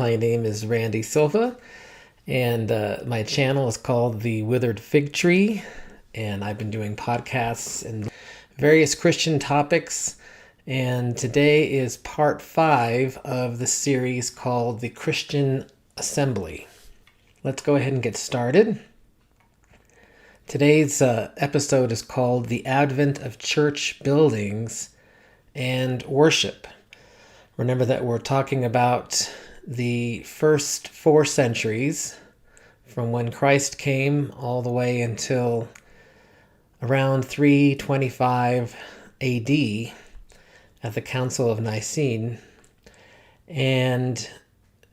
My name is Randy Silva, and my channel is called The Withered Fig Tree, and I've been doing podcasts and various Christian topics, and today is part 5 of the series called The Christian Assembly. Let's go ahead and get started. Today's episode is called The Advent of Church Buildings and Worship. Remember that we're talking about the first 4 centuries, from when Christ came all the way until around 325 AD at the Council of Nicene. And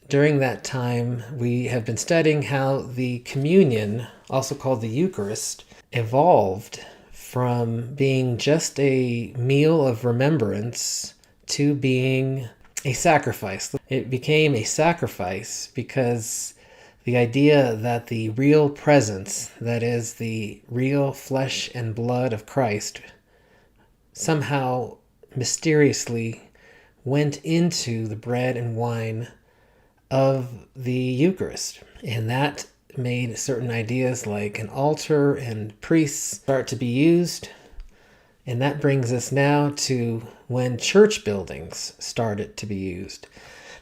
during that time, we have been studying how the communion, also called the Eucharist, evolved from being just a meal of remembrance to being a sacrifice. It became a sacrifice because the idea that the real presence, that is the real flesh and blood of Christ, somehow mysteriously went into the bread and wine of the Eucharist. And that made certain ideas like an altar and priests start to be used. And that brings us now to when church buildings started to be used.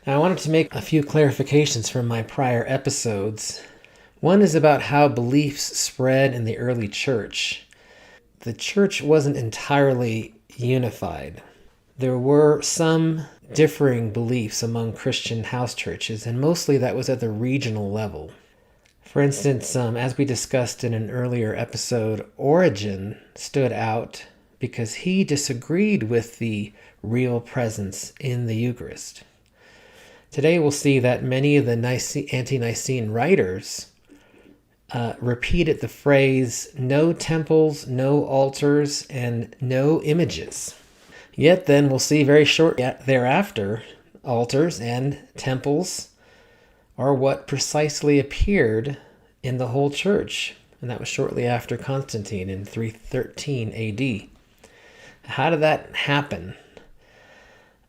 Now, I wanted to make a few clarifications from my prior episodes. One is about how beliefs spread in the early church. The church wasn't entirely unified. There were some differing beliefs among Christian house churches, and mostly that was at the regional level. For instance, as we discussed in an earlier episode, Origen stood out because he disagreed with the real presence in the Eucharist. Today we'll see that many of the anti-Nicene writers repeated the phrase, no temples, no altars, and no images. Yet then we'll see very shortly thereafter, altars and temples are what precisely appeared in the whole church. And that was shortly after Constantine in 313 AD. How did that happen?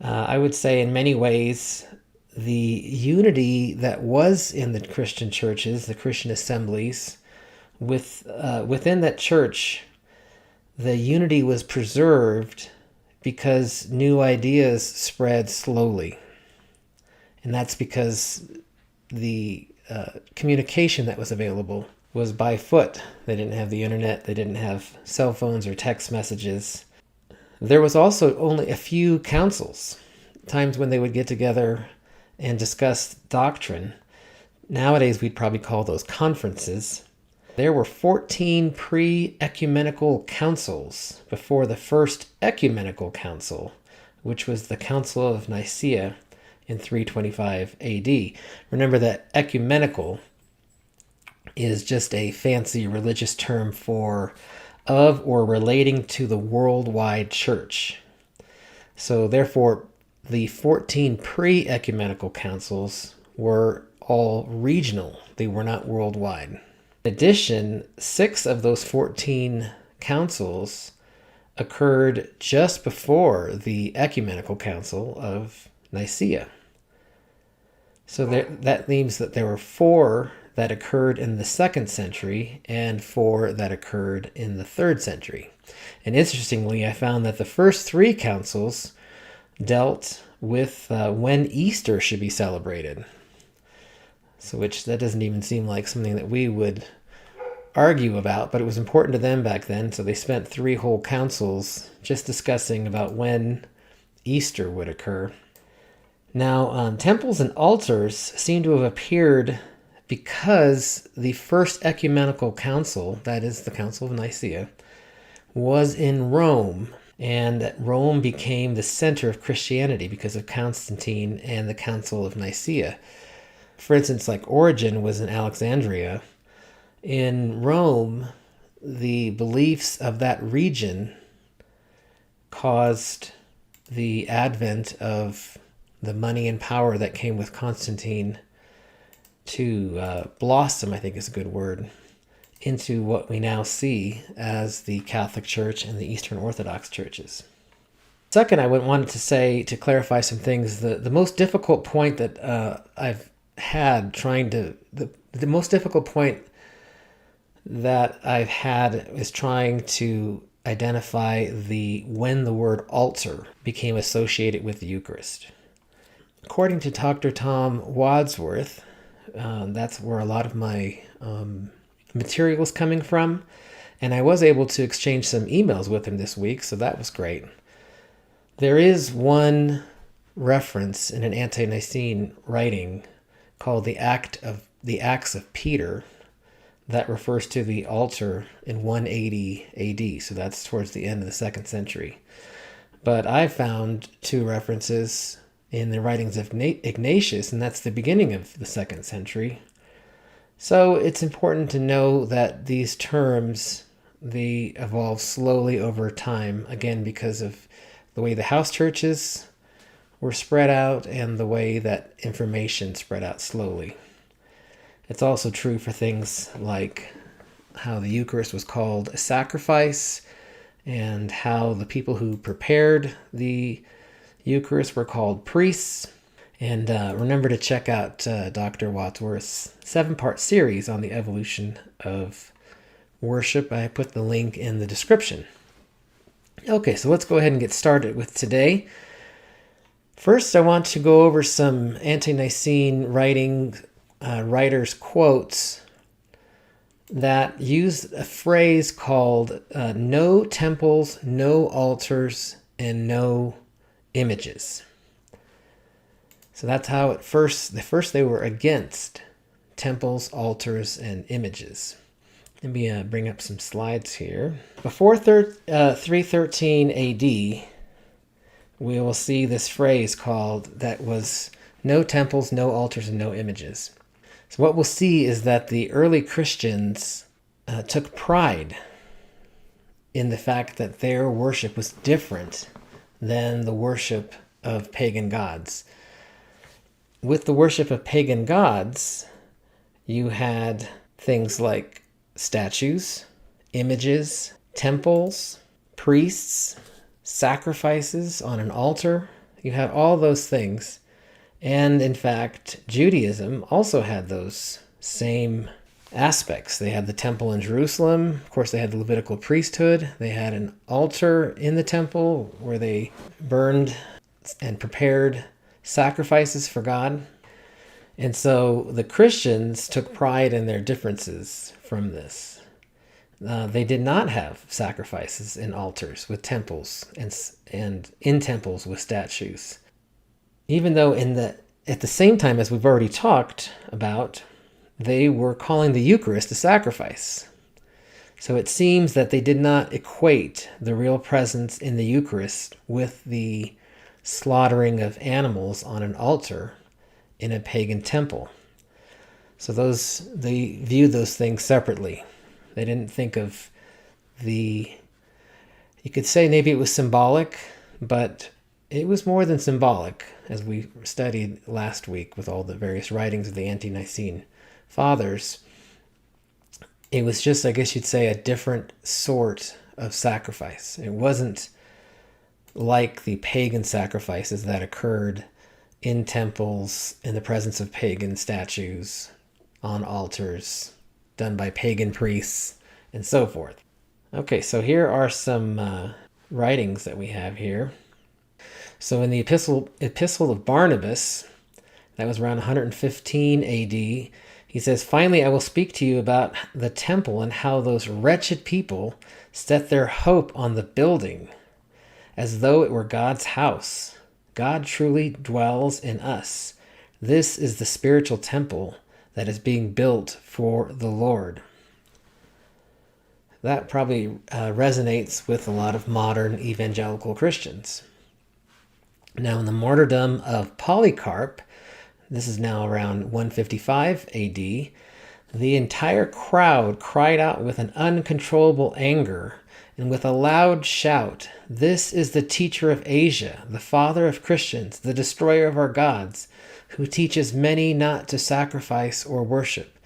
I would say in many ways, the unity that was in the Christian churches, the Christian assemblies, within that church, the unity was preserved because new ideas spread slowly. And that's because the communication that was available was by foot. They didn't have the internet, they didn't have cell phones or text messages. There was also only a few councils, times when they would get together and discuss doctrine. Nowadays, we'd probably call those conferences. There were 14 pre-ecumenical councils before the first ecumenical council, which was the Council of Nicaea in 325 AD. Remember that ecumenical is just a fancy religious term for of or relating to the worldwide church. So therefore, the 14 pre-ecumenical councils were all regional. They were not worldwide. In addition, 6 of those 14 councils occurred just before the ecumenical council of Nicaea. So that means that there were 4 that occurred in the 2nd century and 4 that occurred in the 3rd century. And interestingly, I found that the first 3 councils dealt with when Easter should be celebrated. So that doesn't even seem like something that we would argue about, but it was important to them back then, so they spent 3 whole councils just discussing about when Easter would occur. Now, temples and altars seem to have appeared because the first ecumenical council, that is the Council of Nicaea, was in Rome, and Rome became the center of Christianity because of Constantine and the Council of Nicaea. For instance, like Origen was in Alexandria. In Rome, the beliefs of that region caused the advent of the money and power that came with Constantine to blossom, I think is a good word, into what we now see as the Catholic Church and the Eastern Orthodox churches. Second, I wanted to say, to clarify some things, the most difficult point that I've had trying to, the most difficult point that I've had is trying to identify when the word altar became associated with the Eucharist. According to Dr. Tom Wadsworth, that's where a lot of my material is coming from, and I was able to exchange some emails with him this week, so that was great. There is one reference in an ante-Nicene writing called the Acts of Peter that refers to the altar in 180 AD, so that's towards the end of the 2nd century. But I found two references in the writings of Ignatius, and that's the beginning of the 2nd century. So it's important to know that these terms, they evolve slowly over time, again, because of the way the house churches were spread out and the way that information spread out slowly. It's also true for things like how the Eucharist was called a sacrifice and how the people who prepared the Eucharist were called priests. And remember to check out Dr. Wadsworth's 7-part series on the evolution of worship. I put the link in the description. Okay, so let's go ahead and get started with today. First, I want to go over some ante-Nicene writers' quotes that use a phrase called no temples, no altars, and no images. So that's how at first they were against temples, altars, and images. Let me bring up some slides here. Before 313 AD, we will see this phrase that was no temples, no altars, and no images. So what we'll see is that the early Christians took pride in the fact that their worship was different than the worship of pagan gods. With the worship of pagan gods, you had things like statues, images, temples, priests, sacrifices on an altar. You had all those things. And in fact, Judaism also had those same aspects. They had the temple in Jerusalem. Of course, they had the Levitical priesthood. They had an altar in the temple where they burned and prepared sacrifices for God. And so the Christians took pride in their differences from this. They did not have sacrifices in altars with temples and in temples with statues. Even though at the same time, as we've already talked about, they were calling the Eucharist a sacrifice. So it seems that they did not equate the real presence in the Eucharist with the slaughtering of animals on an altar in a pagan temple. So they viewed those things separately. They didn't think of you could say maybe it was symbolic, but it was more than symbolic, as we studied last week with all the various writings of the ante-Nicene fathers. It was just, I guess you'd say, a different sort of sacrifice. It wasn't like the pagan sacrifices that occurred in temples in the presence of pagan statues, on altars, done by pagan priests, and so forth. Okay, so here are some writings that we have here. So in the Epistle of Barnabas, that was around 115 AD, he says, "Finally, I will speak to you about the temple and how those wretched people set their hope on the building, as though it were God's house. God truly dwells in us. This is the spiritual temple that is being built for the Lord." That probably resonates with a lot of modern evangelical Christians. Now, in the martyrdom of Polycarp, this is now around 155 AD, the entire crowd cried out with an uncontrollable anger and with a loud shout, "This is the teacher of Asia, the father of Christians, the destroyer of our gods, who teaches many not to sacrifice or worship."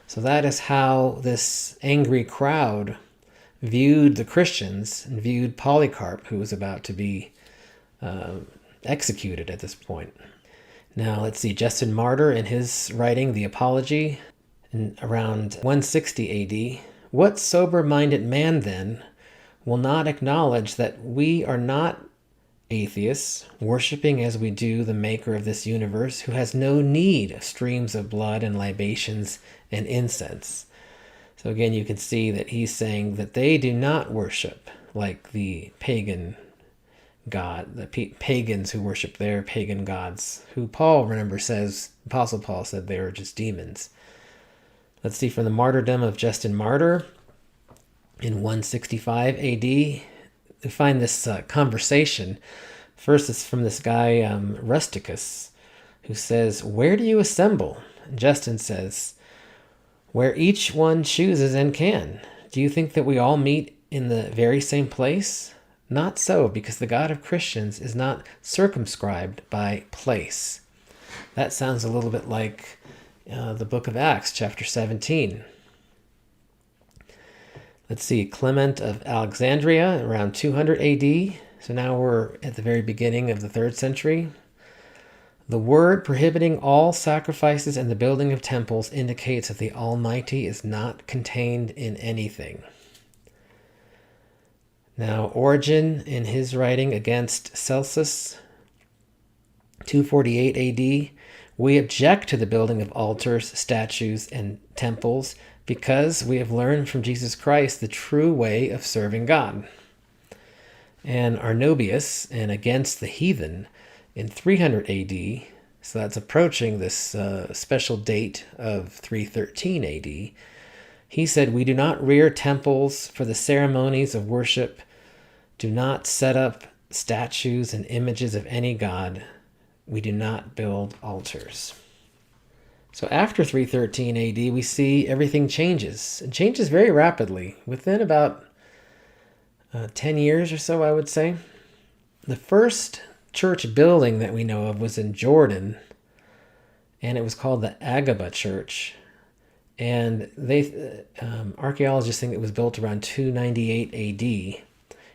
So that is how this angry crowd viewed the Christians and viewed Polycarp, who was about to be executed at this point. Now let's see, Justin Martyr in his writing, The Apology, in around 160 AD. What sober-minded man then will not acknowledge that we are not atheists, worshiping as we do the maker of this universe, who has no need of streams of blood and libations and incense? So again, you can see that he's saying that they do not worship like the pagan God, the pagans who worship their pagan gods, who Paul, remember, says, Apostle Paul said they were just demons. Let's see, from the martyrdom of Justin Martyr in 165 AD, we find this conversation. First, it's from this guy, Rusticus, who says, "Where do you assemble?" And Justin says, "Where each one chooses and can. Do you think that we all meet in the very same place? Not so, because the God of Christians is not circumscribed by place." That sounds a little bit like the book of Acts, chapter 17. Let's see, Clement of Alexandria, around 200 AD. So now we're at the very beginning of the 3rd century. "The word prohibiting all sacrifices and the building of temples indicates that the Almighty is not contained in anything." Now, Origen, in his writing against Celsus, 248 AD, "We object to the building of altars, statues, and temples because we have learned from Jesus Christ the true way of serving God." And Arnobius, and against the heathen, in 300 AD, so that's approaching this special date of 313 AD, he said, "We do not rear temples for the ceremonies of worship, do not set up statues and images of any god. We do not build altars." So after 313 AD, we see everything changes. It changes very rapidly. Within about 10 years or so, I would say. The first church building that we know of was in Jordan, and it was called the Agaba Church. And archaeologists think it was built around 298 AD.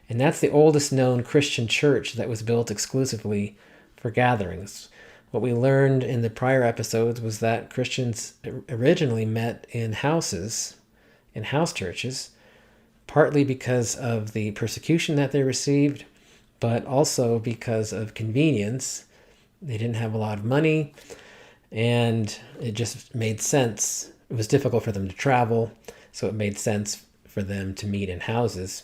And that's the oldest known Christian church that was built exclusively for gatherings. What we learned in the prior episodes was that Christians originally met in houses, in house churches, partly because of the persecution that they received, but also because of convenience. They didn't have a lot of money, and it just made sense. It was difficult for them to travel, so it made sense for them to meet in houses.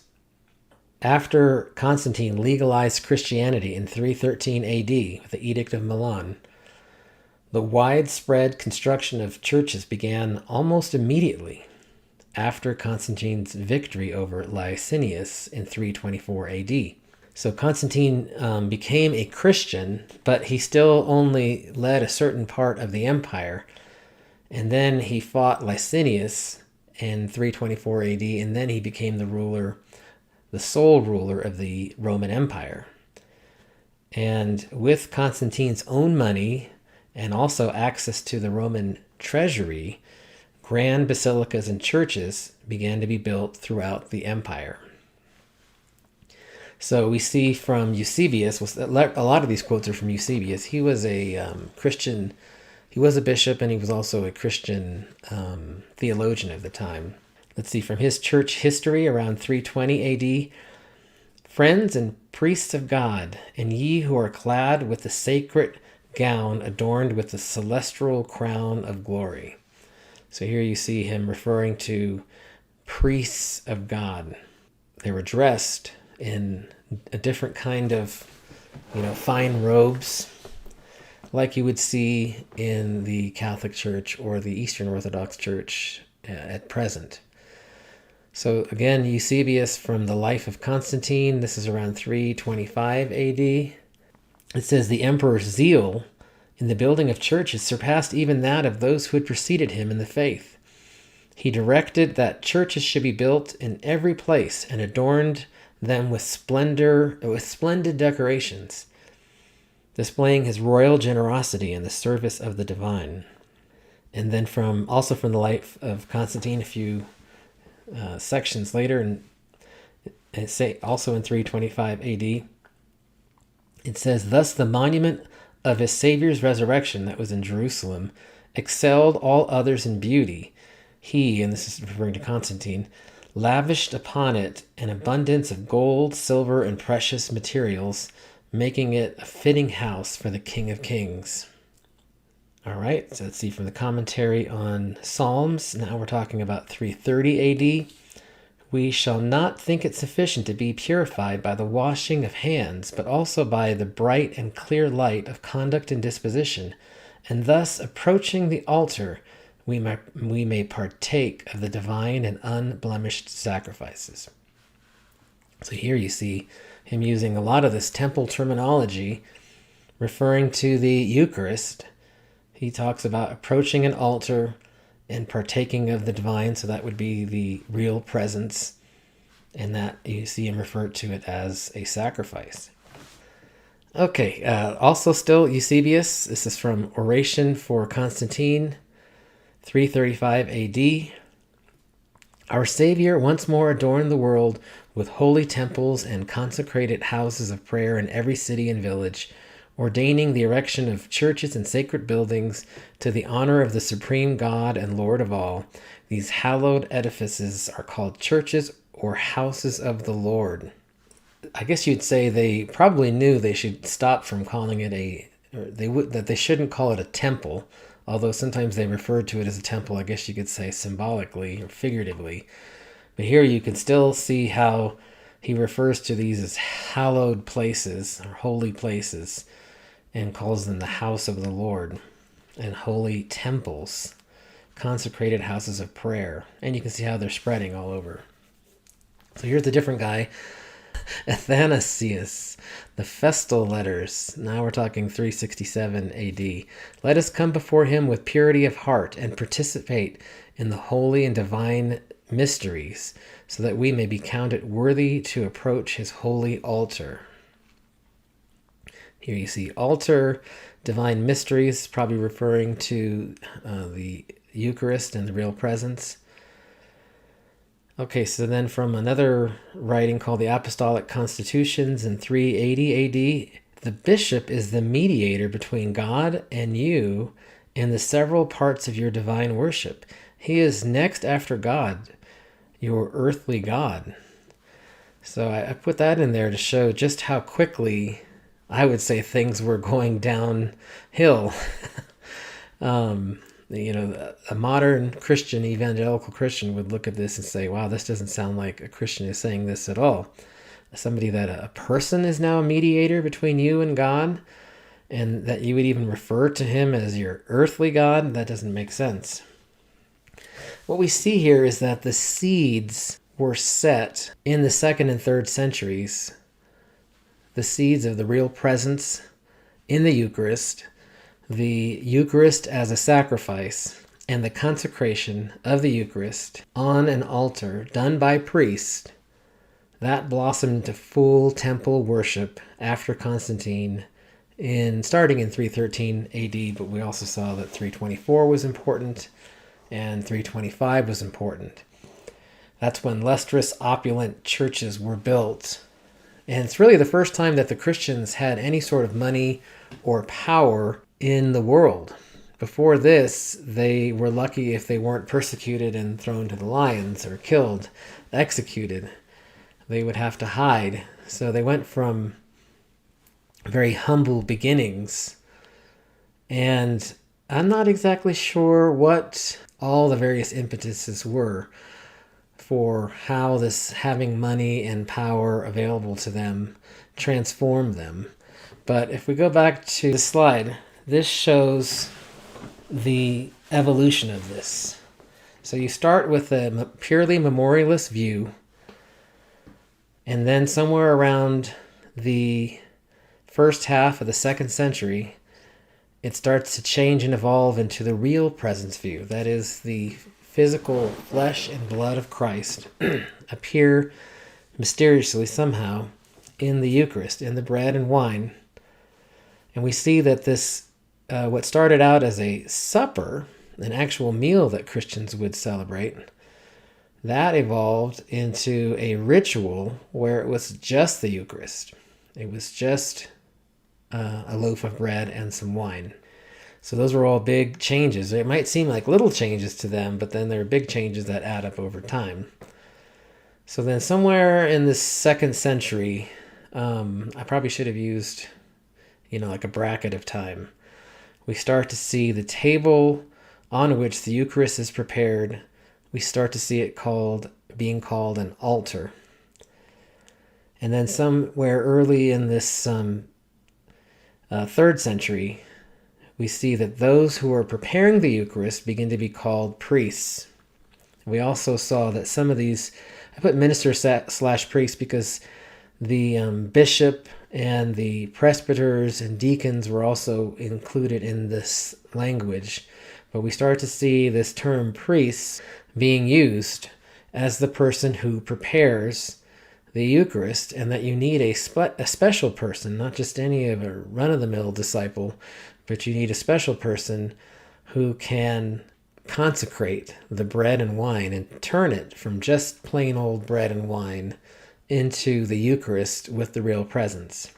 After Constantine legalized Christianity in 313 AD with the Edict of Milan, the widespread construction of churches began almost immediately after Constantine's victory over Licinius in 324 AD. So Constantine became a Christian, but he still only led a certain part of the empire. And then he fought Licinius in 324 AD, and then he became the sole ruler of the Roman Empire. And with Constantine's own money and also access to the Roman treasury, grand basilicas and churches began to be built throughout the empire. So we see from Eusebius, a lot of these quotes are from Eusebius. He was a Christian, he was a bishop, and he was also a Christian theologian of the time. Let's see, from his church history around 320 AD, "Friends and priests of God, and ye who are clad with the sacred gown adorned with the celestial crown of glory." So here you see him referring to priests of God. They were dressed in a different kind of, fine robes, like you would see in the Catholic Church or the Eastern Orthodox Church at present. So again, Eusebius from the Life of Constantine, this is around 325 AD. It says, "The emperor's zeal in the building of churches surpassed even that of those who had preceded him in the faith. He directed that churches should be built in every place and adorned them with splendid decorations, displaying his royal generosity in the service of the divine." And then also from the Life of Constantine, a few sections later, and say also in 325 AD, It says, "Thus the monument of his Savior's resurrection that was in Jerusalem excelled all others in beauty. He," and this is referring to Constantine, "lavished upon it an abundance of gold, silver, and precious materials, making it a fitting house for the King of Kings." All right, so let's see from the commentary on Psalms. Now we're talking about 330 AD. "We shall not think it sufficient to be purified by the washing of hands, but also by the bright and clear light of conduct and disposition, and thus approaching the altar, we may partake of the divine and unblemished sacrifices." So here you see him using a lot of this temple terminology referring to the Eucharist. He talks about approaching an altar and partaking of the divine, so that would be the real presence, and that you see him refer to it as a sacrifice. Okay, also still Eusebius. This is from Oration for Constantine, 335 AD. "Our Savior once more adorned the world with holy temples and consecrated houses of prayer in every city and village, ordaining the erection of churches and sacred buildings to the honor of the supreme God and Lord of all. These hallowed edifices are called churches or houses of the Lord." I guess you'd say they probably knew they should stop from calling it that they shouldn't call it a temple, although sometimes they referred to it as a temple, I guess you could say symbolically or figuratively. But here you can still see how he refers to these as hallowed places or holy places, and calls them the house of the Lord and holy temples, consecrated houses of prayer. And you can see how they're spreading all over. So here's a different guy, Athanasius, the Festal Letters. Now we're talking 367 AD. "Let us come before him with purity of heart and participate in the holy and divine mysteries, so that we may be counted worthy to approach his holy altar." Here you see altar, divine mysteries, probably referring to the Eucharist and the real presence. Okay, so then from another writing called the Apostolic Constitutions in 380 AD, "The bishop is the mediator between God and you in the several parts of your divine worship. He is next after God, your earthly God." So I put that in there to show just how quickly I would say things were going downhill. A modern Christian, evangelical Christian, would look at this and say, wow, this doesn't sound like a Christian is saying this at all. Somebody that a person is now a mediator between you and God, and that you would even refer to him as your earthly God, that doesn't make sense. What we see here is that the seeds were set in the 2nd and 3rd centuries, the seeds of the real presence in the Eucharist, the Eucharist as a sacrifice, and the consecration of the Eucharist on an altar done by priest. That blossomed into full temple worship after Constantine, starting in 313 AD, but we also saw that 324 was important and 325 was important. That's when lustrous, opulent churches were built. And it's really the first time that the Christians had any sort of money or power in the world. Before this, they were lucky if they weren't persecuted and thrown to the lions or killed, executed. They would have to hide. So they went from very humble beginnings. And I'm not exactly sure what all the various impetuses were for how this having money and power available to them transformed them. But if we go back to the slide, this shows the evolution of this. So you start with a purely memorialist view, and then somewhere around the first half of the 2nd century, it starts to change and evolve into the real presence view. That is, the physical flesh and blood of Christ appear mysteriously somehow in the Eucharist, in the bread and wine. And we see that this, what started out as a supper, an actual meal that Christians would celebrate, that evolved into a ritual where it was just the Eucharist. It was just a loaf of bread and some wine. So those were all big changes. It might seem like little changes to them, but then there are big changes that add up over time. So then somewhere in the 2nd century, I probably should have used, like a bracket of time. We start to see the table on which the Eucharist is prepared. We start to see it being called an altar. And then somewhere early in this 3rd century, we see that those who are preparing the Eucharist begin to be called priests. We also saw that some of these, I put minister / priest because the bishop and the presbyters and deacons were also included in this language. But we start to see this term priests being used as the person who prepares the Eucharist, and that you need a special person, not just any of a run-of-the-mill disciple, but you need a special person who can consecrate the bread and wine and turn it from just plain old bread and wine into the Eucharist with the real presence.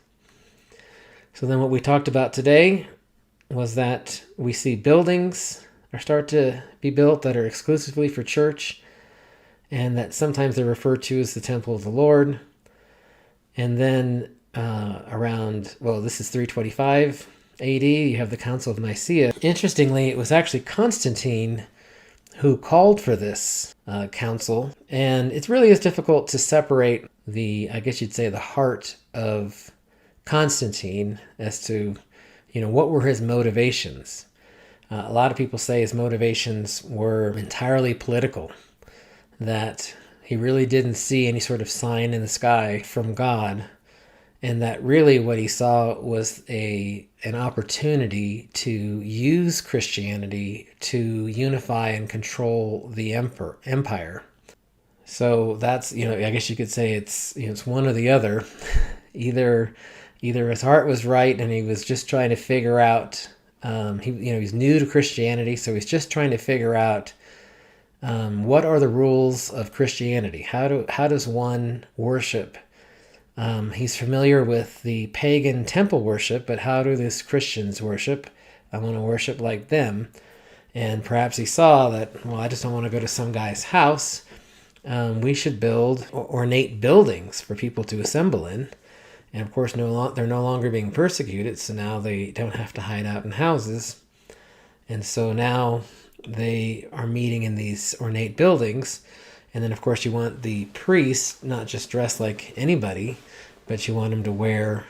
So then what we talked about today was that we see buildings start to be built that are exclusively for church, and that sometimes they're referred to as the temple of the Lord. And then this is 325 AD, you have the Council of Nicaea. Interestingly, it was actually Constantine who called for this council. And it really is difficult to separate I guess you'd say, the heart of Constantine as to, what were his motivations. A lot of people say his motivations were entirely political, that he really didn't see any sort of sign in the sky from God, and that really what he saw was an opportunity to use Christianity to unify and control the empire. So that's, I guess you could say it's one or the other. Either his heart was right and he was just trying to figure out, he's new to Christianity, so he's just trying to figure out what are the rules of Christianity? How does one worship? He's familiar with the pagan temple worship, but how do these Christians worship? I want to worship like them. And perhaps he saw that, I just don't want to go to some guy's house. We should build ornate buildings for people to assemble in. And of course, they're no longer being persecuted, so now they don't have to hide out in houses. And so now they are meeting in these ornate buildings. And then, of course, you want the priest not just dressed like anybody, but you want him to wear,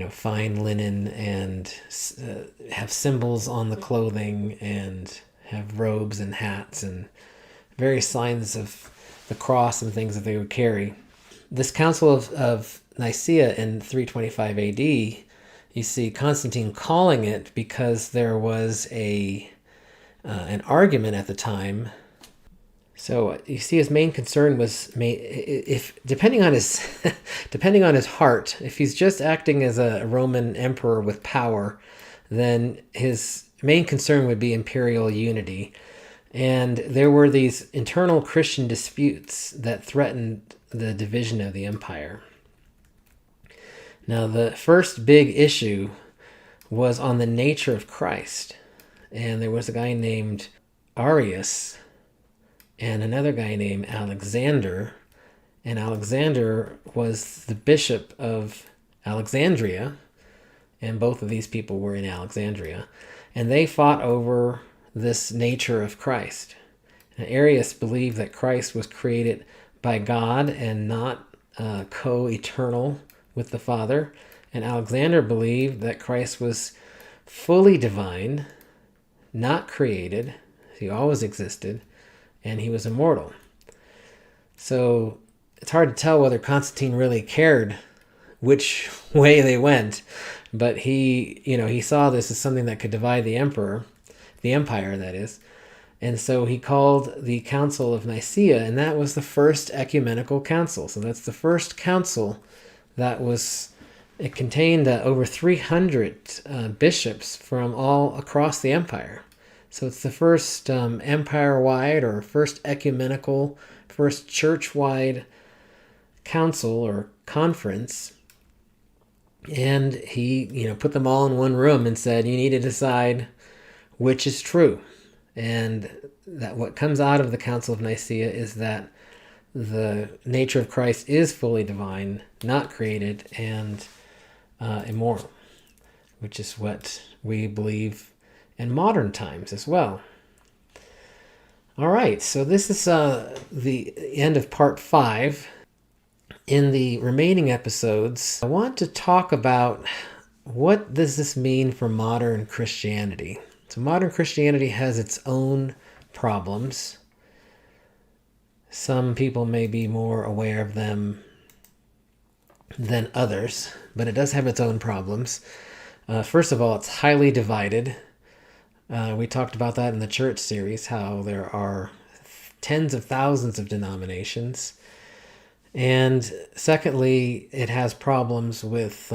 fine linen and have symbols on the clothing and have robes and hats and various signs of the cross and things that they would carry. This Council of Nicaea in 325 AD, you see Constantine calling it because there was an argument at the time. So you see, his main concern was, if depending on his heart, if he's just acting as a Roman emperor with power, then his main concern would be imperial unity. And there were these internal Christian disputes that threatened the division of the empire. Now, the first big issue was on the nature of Christ. And there was a guy named Arius and another guy named Alexander. And Alexander was the bishop of Alexandria. And both of these people were in Alexandria. And they fought over this nature of Christ. And Arius believed that Christ was created by God and not co-eternal with the Father. And Alexander believed that Christ was fully divine, not created. He always existed, and he was immortal. So it's hard to tell whether Constantine really cared which way they went, but he saw this as something that could divide the empire, that is. And so he called the Council of Nicaea, and that was the first ecumenical council. So that's the first council it contained over 300 bishops from all across the empire. So it's the first empire-wide or first ecumenical, first church-wide council or conference. And he, put them all in one room and said, you need to decide which is true. And that what comes out of the Council of Nicaea is that the nature of Christ is fully divine, not created, and immoral, which is what we believe in modern times as well. All right, so this is the end of part 5. In the remaining episodes, I want to talk about what does this mean for modern Christianity. So modern Christianity has its own problems. Some people may be more aware of them than others, but it does have its own problems. First of all, it's highly divided. We talked about that in the church series, how there are tens of thousands of denominations. And secondly, it has problems with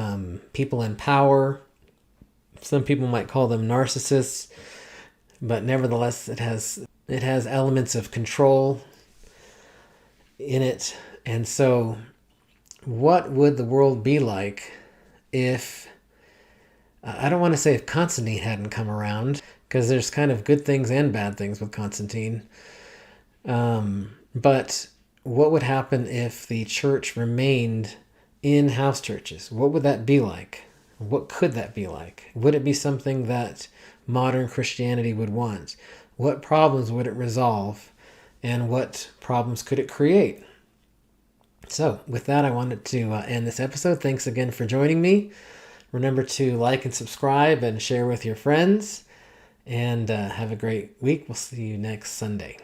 people in power. Some people might call them narcissists, but nevertheless, it has elements of control in it. And so, what would the world be like if, I don't want to say if Constantine hadn't come around, because there's kind of good things and bad things with Constantine. But what would happen if the church remained in house churches? What would that be like? What could that be like? Would it be something that modern Christianity would want? What problems would it resolve? And what problems could it create? So with that, I wanted to end this episode. Thanks again for joining me. Remember to like and subscribe and share with your friends. And have a great week. We'll see you next Sunday.